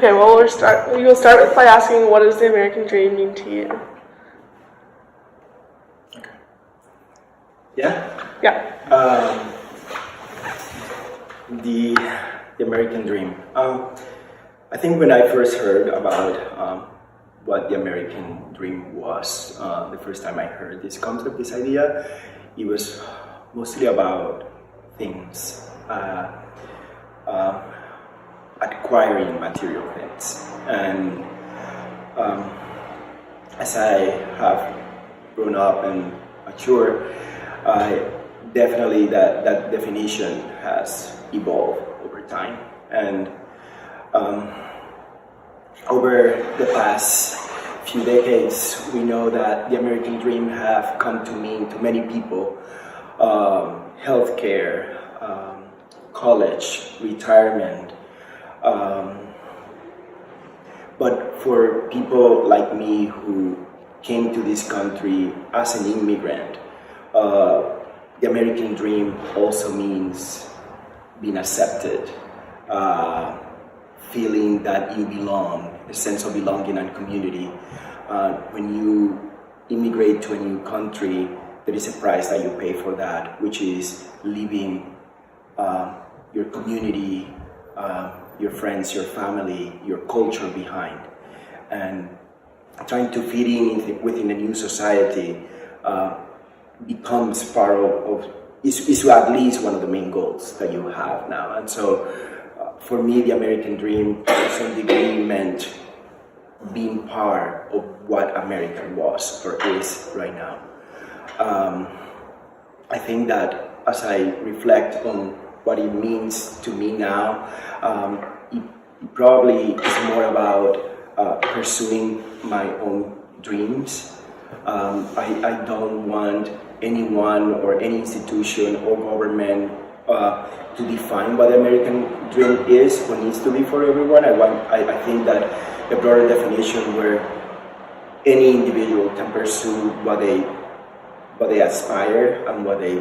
Okay, well, we'll start by asking, what does the American dream mean to you? Okay. Yeah? Yeah. The American dream. I think when I first heard about what the American dream was, the first time I heard this concept, this idea, it was mostly about things, acquiring material things. And as I have grown up and matured, definitely that definition has evolved over time. And over the past few decades, we know that the American dream have come to mean to many people healthcare, college, retirement. But for people like me who came to this country as an immigrant, the American dream also means being accepted, feeling that you belong, a sense of belonging and community. When you immigrate to a new country, there is a price that you pay for that, which is leaving your community, your friends, your family, your culture behind, and trying to fit in within a new society becomes part of is at least one of the main goals that you have now. And so for me, the American dream to some degree meant being part of what America was or is right now. I think that as I reflect on what it means to me now, it probably is more about pursuing my own dreams. I don't want anyone or any institution or government to define what the American dream is or needs to be for everyone. I think that a broader definition where any individual can pursue what they aspire and what they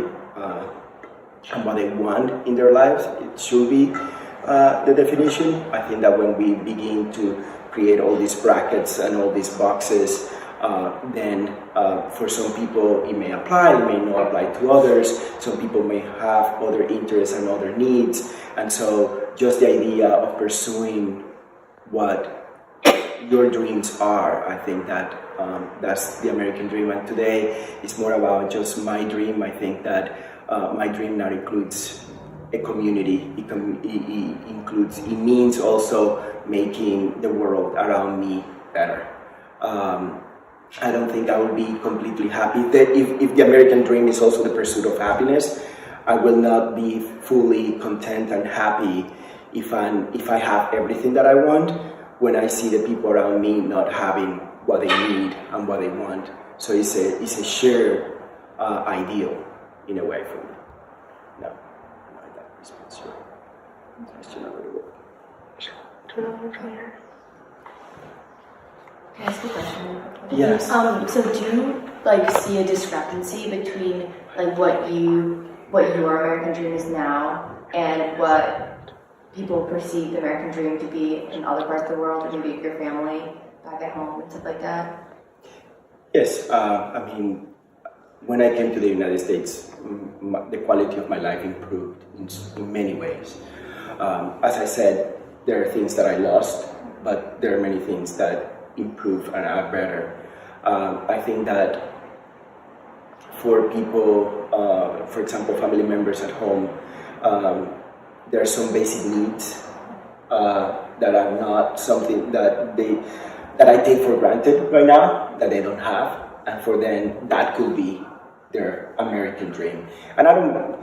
want in their lives, it should be the definition. I think that when we begin to create all these brackets and all these boxes, then for some people it may apply, it may not apply to others. Some people may have other interests and other needs, and so just the idea of pursuing what your dreams are, I think that that's the American dream. And today it's more about just my dream. I think that my dream now includes a community. It means also making the world around me better. I don't think I will be completely happy. That if the American dream is also the pursuit of happiness, I will not be fully content and happy if I have everything that I want, when I see the people around me not having what they need and what they want. So it's a shared ideal in a way for me. No, that response your question a little bit. Can I ask a question? Yes. So do you see a discrepancy between what your American dream is now and what people perceive the American dream to be in other parts of the world, or maybe your family back at home and stuff like that? Yes. I mean, when I came to the United States, the quality of my life improved in many ways. As I said, there are things that I lost, but there are many things that improve and are better. I think that for people, for example, family members at home, there are some basic needs that are not something that I take for granted right now, that they don't have, and for them that could be their American dream. And I don't,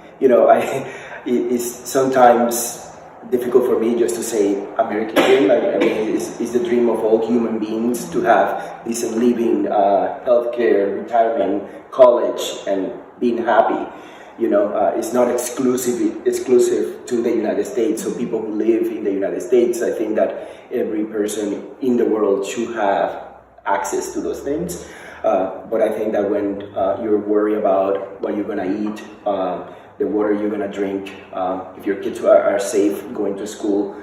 it's sometimes difficult for me just to say American dream. I mean, it's the dream of all human beings to have decent living, healthcare, retirement, college, and being happy. It's not exclusive to the United States. So people who live in the United States, I think that every person in the world should have access to those things. But I think that when you're worried about what you're gonna eat, the water you're gonna drink, if your kids are safe going to school,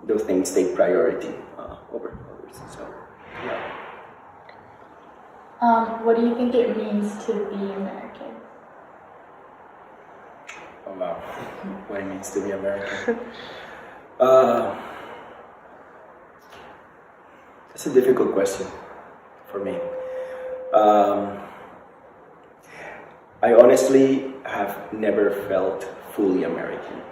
those things take priority over others. So, yeah. What do you think it means to be American? Oh wow, what it means to be American. That's a difficult question for me. I honestly have never felt fully American.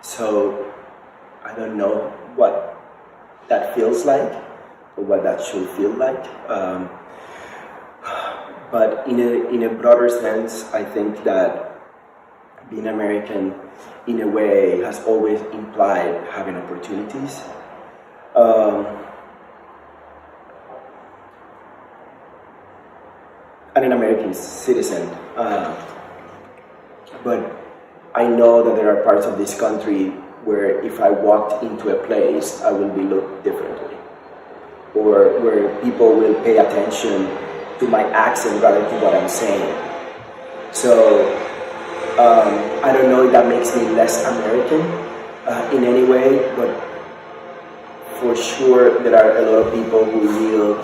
So I don't know what that feels like or what that should feel like. But in a broader sense, I think that being American, in a way, has always implied having opportunities. I'm an American citizen, but I know that there are parts of this country where if I walked into a place, I will be looked differently, or where people will pay attention to my accent rather than what I'm saying. So I don't know if that makes me less American in any way, but for sure there are a lot of people who will,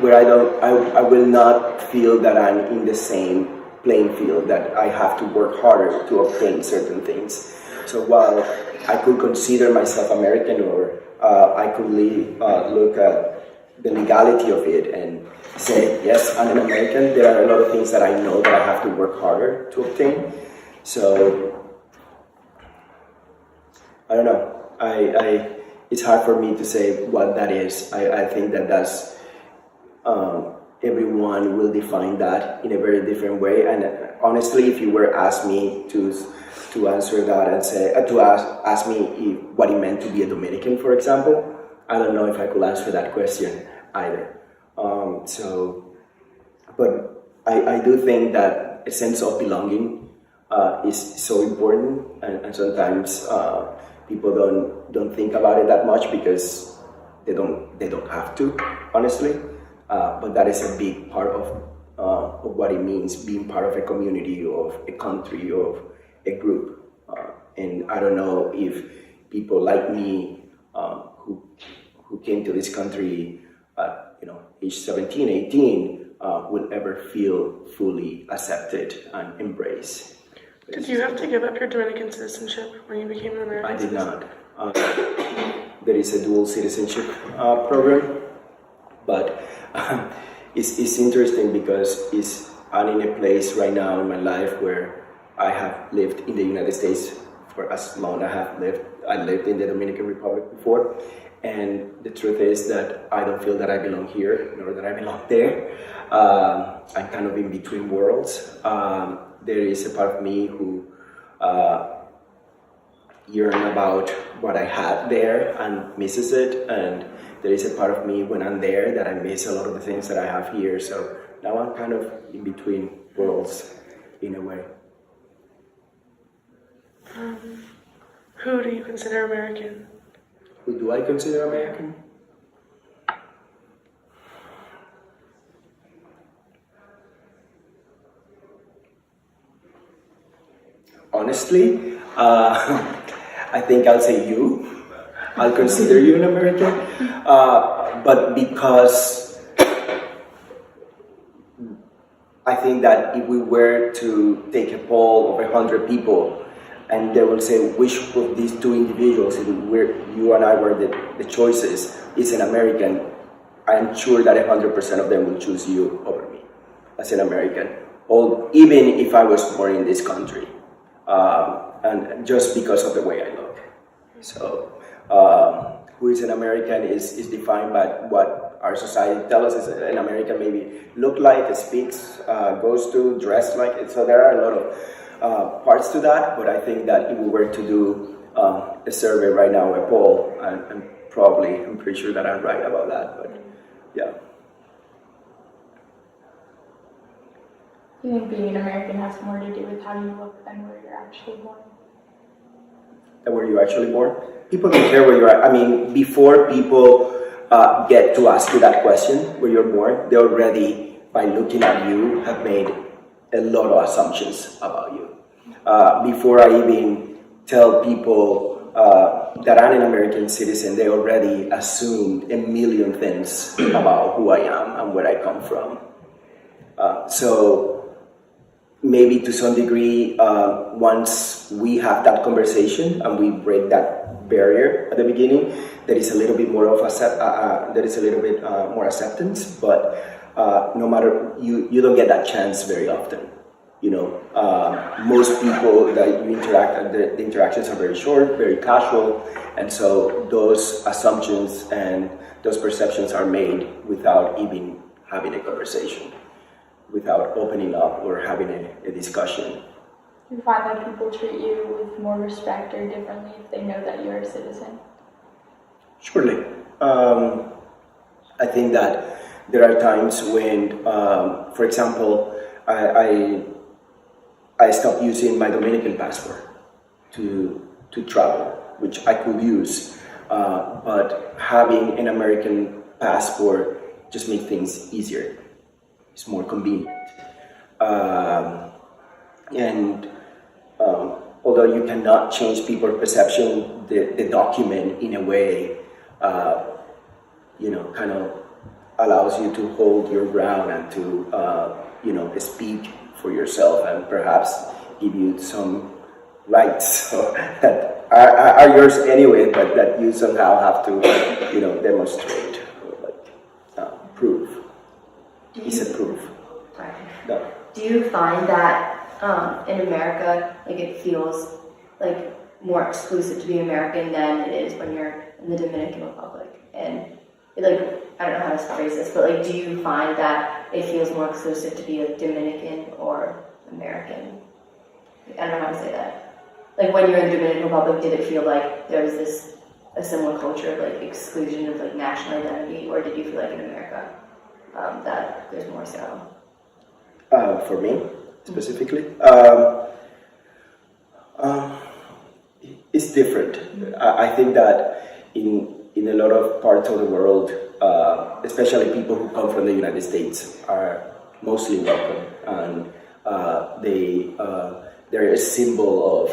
where I will not feel that I'm in the same playing field, that I have to work harder to obtain certain things. So while I could consider myself American, or I could look at the legality of it and say, yes, I'm an American, there are a lot of things that I know that I have to work harder to obtain. So, I don't know. It's hard for me to say what that is. I think that's, everyone will define that in a very different way. And honestly, if you were asked me to answer that and say, ask me what it meant to be a Dominican, for example, I don't know if I could answer that question either. But I do think that a sense of belonging is so important, and sometimes people don't think about it that much because they don't have to, honestly. But that is a big part of what it means being part of a community, of a country, of a group. And I don't know if people like me who came to this country at age 17, 18 will ever feel fully accepted and embraced. Did you have to give up your Dominican citizenship when you became an American? I did not. There is a dual citizenship program, but it's interesting because I'm in a place right now in my life where I have lived in the United States for as long as I lived in the Dominican Republic before, and the truth is that I don't feel that I belong here nor that I belong there. I'm kind of in between worlds. There is a part of me who yearns about what I had there and misses it, and there is a part of me when I'm there that I miss a lot of the things that I have here. So now I'm kind of in between worlds in a way. Who do you consider American? Who do I consider American? Honestly, I think I'll say you. I'll consider you an American, but because I think that if we were to take a poll of 100 people and they will say which of these two individuals, if you and I were the choices, is an American, I'm sure that 100% of them will choose you over me as an American, or even if I was born in this country, and just because of the way I look. So. Who is an American is defined by what our society tells us an American maybe look like, speaks, goes to, dress like. So there are a lot of parts to that, but I think that if we were to do a survey right now, a poll, I'm pretty sure that I'm right about that, but yeah. Do you think being an American has more to do with how you look than where you're actually born? And where you actually born? People don't care where you're at. I mean, before people get to ask you that question, where you're born, they already, by looking at you, have made a lot of assumptions about you. before I even tell people that I'm an American citizen, they already assumed a million things about who I am and where I come from. So maybe to some degree, once we have that conversation and we break that barrier at the beginning, there is a little bit more of more acceptance. But no matter you don't get that chance very often. You know, most people that you interact, the interactions are very short, very casual, and so those assumptions and those perceptions are made without even having a conversation, without opening up or having a discussion. Do you find that people treat you with more respect or differently if they know that you're a citizen? Surely. I think that there are times when, for example, I stopped using my Dominican passport to travel, which I could use, but having an American passport just makes things easier. It's more convenient. Although you cannot change people's perception, the document in a way, kind of allows you to hold your ground and to, speak for yourself and perhaps give you some rights that are yours anyway, but that you somehow have to, demonstrate or prove. It's a proof. Sorry. No. Do you find that in America, it feels more exclusive to be American than it is when you're in the Dominican Republic? And I don't know how to phrase this, but do you find that it feels more exclusive to be a Dominican or American? I don't know how to say that. When you're in the Dominican Republic, did it feel like there was a similar culture of exclusion of national identity, or did you feel like in America that there's more so? For me, specifically, it's different. I think that in a lot of parts of the world, especially people who come from the United States, are mostly welcome, and they're a symbol of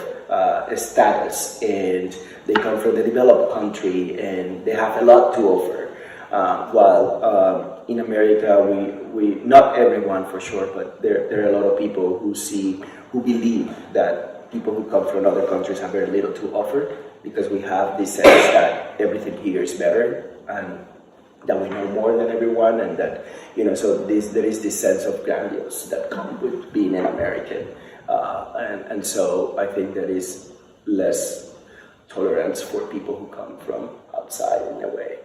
status, and they come from the developed country, and they have a lot to offer. While in America, we not everyone for sure, but there are a lot of people who believe that people who come from other countries have very little to offer, because we have this sense that everything here is better and that we know more than everyone, and that so there is this sense of grandiose that comes with being an American, and so I think there is less tolerance for people who come from outside in a way.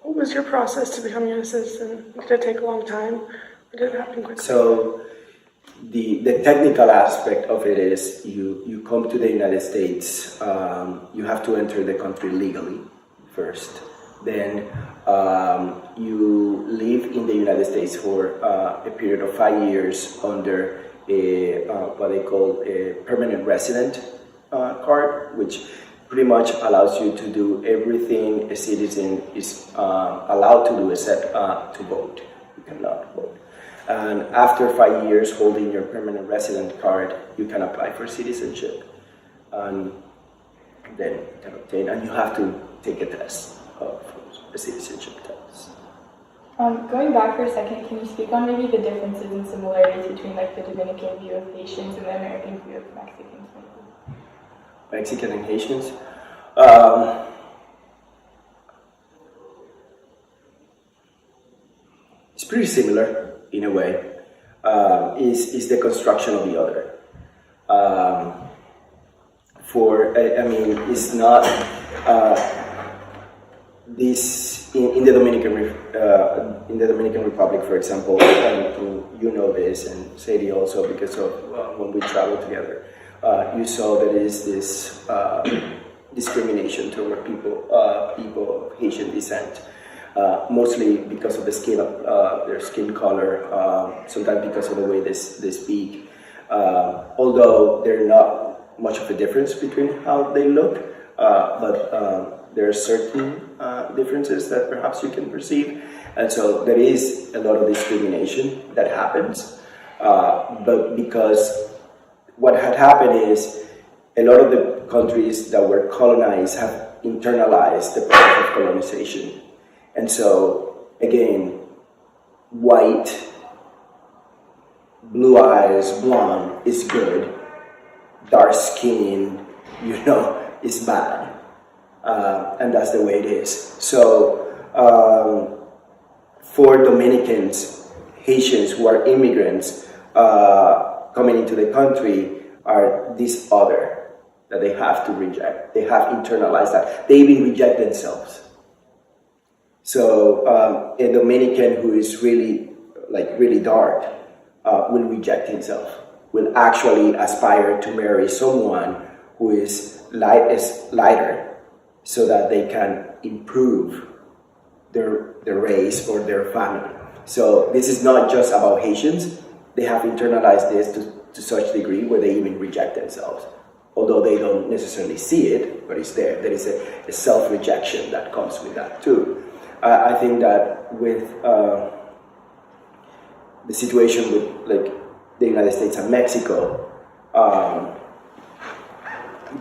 What was your process to becoming a citizen? Did it take a long time, or did it happen quickly? So the technical aspect of it is you come to the United States, you have to enter the country legally first. Then you live in the United States for a period of 5 years under what they call a permanent resident card, which pretty much allows you to do everything a citizen is allowed to do except to vote. You cannot vote. And after 5 years holding your permanent resident card, you can apply for citizenship. And then you can obtain, and you have to take a test, a citizenship test. Going back for a second, can you speak on maybe the differences and similarities between the Dominican view of Haitians and the American view of Mexicans? Mexican and Haitians. It's pretty similar in a way. Is the construction of the other. It's not this in the Dominican Republic, for example. And you know this, and Sadie also, because of when we traveled together. You saw there is this discrimination toward people of Haitian descent, mostly because of the skin of their skin color, sometimes because of the way they speak. Although there's not much of a difference between how they look, but there are certain differences that perhaps you can perceive, and so there is a lot of discrimination that happens, but because what had happened is a lot of the countries that were colonized have internalized the process of colonization. And so, again, white, blue eyes, blonde is good. Dark skin, is bad. And that's the way it is. So, for Dominicans, Haitians who are immigrants coming into the country are this other that they have to reject. They have internalized that. They even reject themselves. So a Dominican who is really dark will reject himself, will actually aspire to marry someone who is lighter so that they can improve their race or their family. So this is not just about Haitians. They have internalized this to such a degree where they even reject themselves. Although they don't necessarily see it, but it's there. There is a self-rejection that comes with that too. I think that with the situation with the United States and Mexico,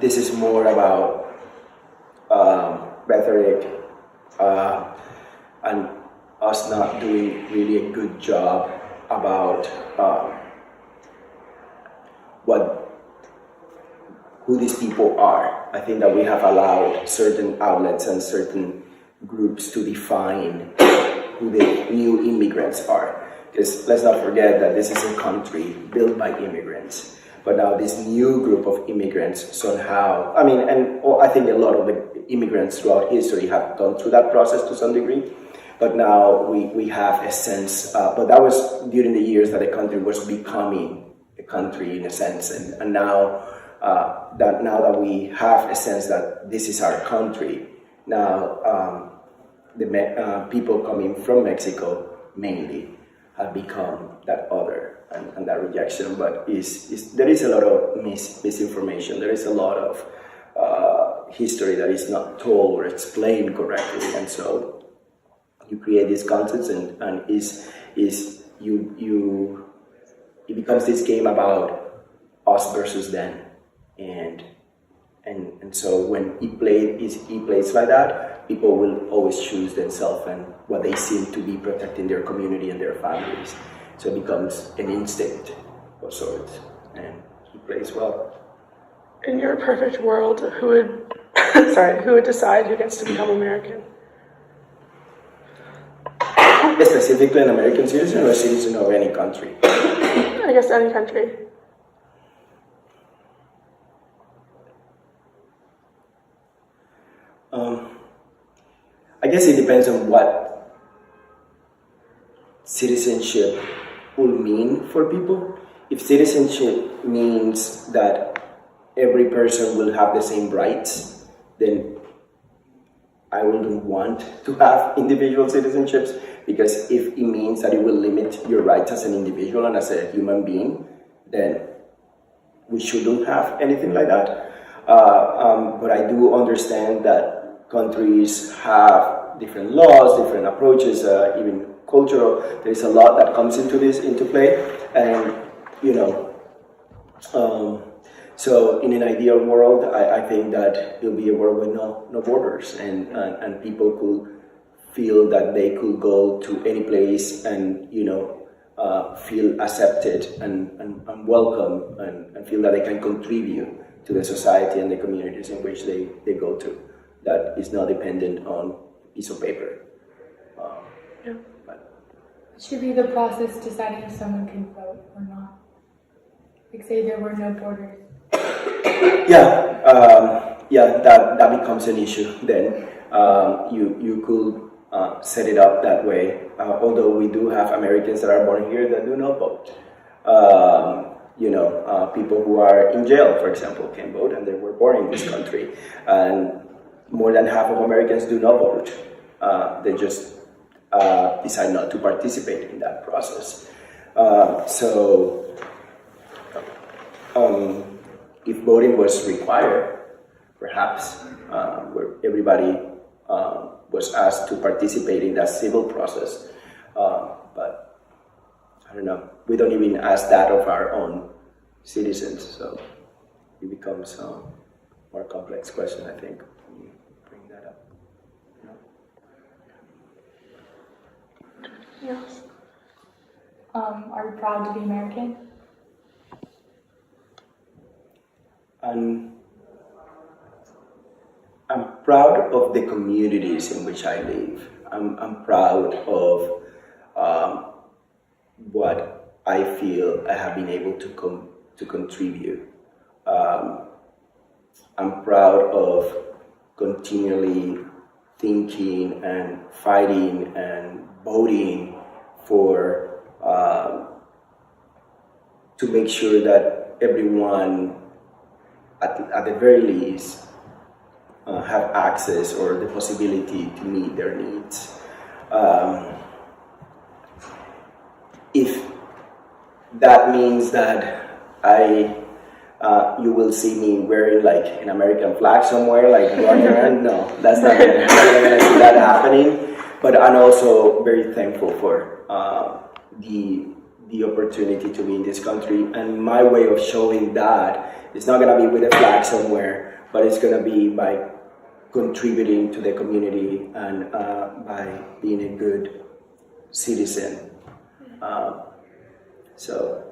this is more about rhetoric and us not doing really a good job about who these people are. I think that we have allowed certain outlets and certain groups to define who the new immigrants are. Because let's not forget that this is a country built by immigrants. But now this new group of immigrants somehow, I think a lot of the immigrants throughout history have gone through that process to some degree. But now we have a sense, but that was during the years that the country was becoming a country in a sense. And now that we have a sense that this is our country, now the people coming from Mexico mainly have become that other and that rejection. But there is a lot of misinformation. There is a lot of history that is not told or explained correctly, and so you create these concepts, and it becomes this game about us versus them, and so when he plays like that, people will always choose themselves and what they seem to be protecting their community and their families. So it becomes an instinct of sorts, and he plays well. In your perfect world, who would decide who gets to become American? Specifically an American citizen or a citizen of any country? I guess any country. I guess it depends on what citizenship will mean for people. If citizenship means that every person will have the same rights, then I wouldn't want to have individual citizenships, because if it means that it will limit your rights as an individual and as a human being, then we shouldn't have anything like that. But I do understand that countries have different laws, different approaches, even cultural. There's a lot that comes into play, and so in an ideal world, I think that it'll be a world with no borders, and people could feel that they could go to any place and feel accepted and welcome, and feel that they can contribute to the society and the communities in which they go to. That is not dependent on a piece of paper. Yeah. It should be the process deciding if someone can vote or not. Like, say there were no borders. That becomes an issue. Then you could set it up that way. Although we do have Americans that are born here that do not vote. People who are in jail, for example, can vote, and they were born in this country. And more than half of Americans do not vote. They just decide not to participate in that process. If voting was required, perhaps, where everybody was asked to participate in that civil process, but I don't know. We don't even ask that of our own citizens. So it becomes a more complex question, I think, when you bring that up. Yes. Are you proud to be American? And I'm proud of the communities in which I live. I'm proud of what I feel I have been able to contribute. I'm proud of continually thinking and fighting and voting for to make sure that everyone, at the very least, have access or the possibility to meet their needs. If that means that you will see me wearing like an American flag somewhere, like running around, no, that's not gonna see that happening. But I'm also very thankful for the opportunity to be in this country, and my way of showing that is not gonna be with a flag somewhere, but it's gonna be by contributing to the community and by being a good citizen. So